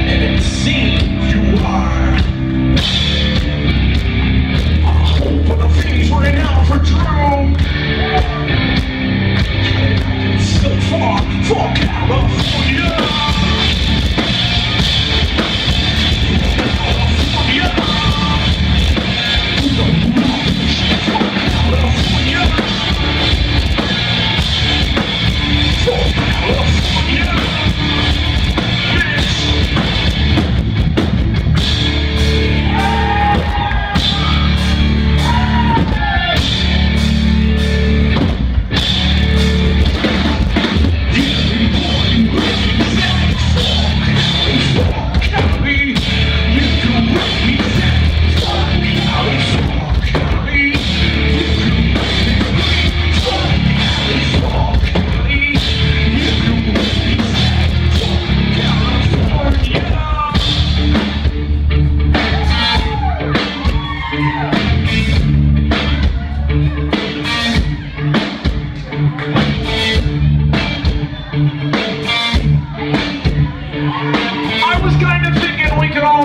and it seems you are. I hope the things running out for Drew. So far, for California.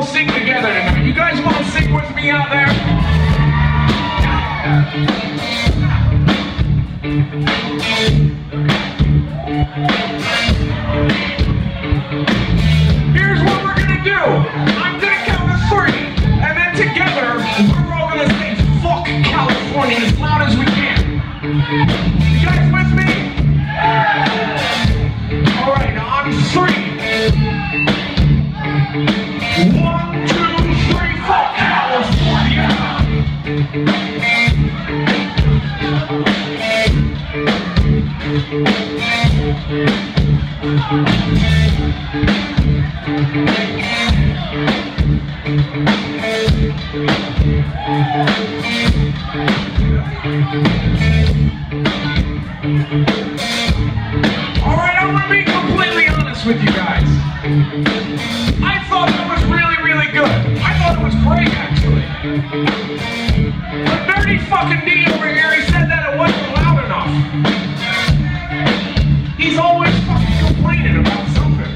Sing together tonight. You guys want to sing with me out there? Here's what we're gonna do. I'm gonna count to 3, and then together we're all gonna say "fuck California" as loud as we can. You guys with me? All right, now on 3. 1, 2, 3, fuck California! Alright, I'm gonna be completely honest with you guys. I thought that was really good. I thought it was great, actually. But Nerdy fucking D over here, he said that it wasn't loud enough. He's always fucking complaining about something.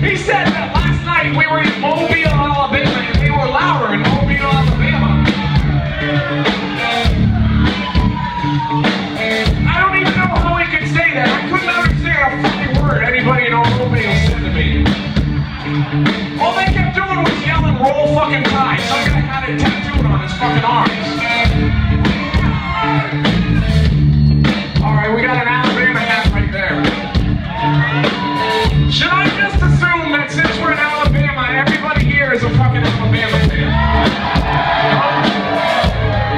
He said that last night we were in Mobile, Alabama, and they were louder in Mobile, Alabama. I don't even know how he could say that. I couldn't understand a fucking word anybody in Mobile said to me. All they kept doing was yelling, "Roll fucking Tide." Some guy had it tattooed on his fucking arms. Alright, we got an Alabama hat right there. Should I just assume that since we're in Alabama, everybody here is a fucking Alabama fan?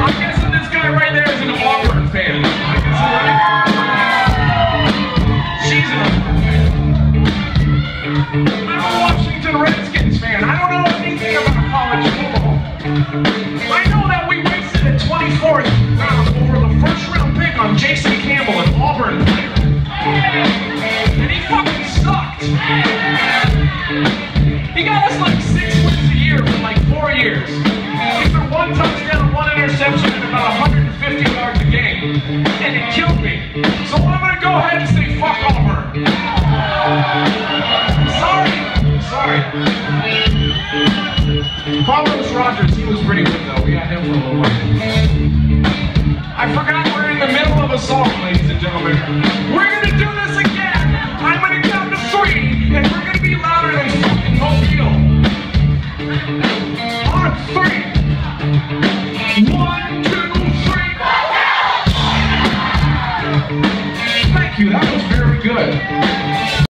I'm guessing this guy right there is an Auburn fan. I guess he's right. She's an Auburn fan. I'm a Washington Redskins fan. I don't know anything about college football. I know that we wasted a 24th round over the first round pick on Jason Campbell, an Auburn player. And he fucking sucked. He got us like 6 wins a year for like 4 years. He threw 1 touchdown, 1 interception, and about 150 yards a game. And it killed me. So I'm gonna go ahead and say fuck Auburn. Sorry. Carlos Rogers, he was pretty good though. We had him for a little while. I forgot we're in the middle of a song, ladies and gentlemen. We're gonna do this again. I'm gonna count to 3, and we're gonna be louder than fucking Mobile. On 3. 1, 2, 3. Thank you, that was very good.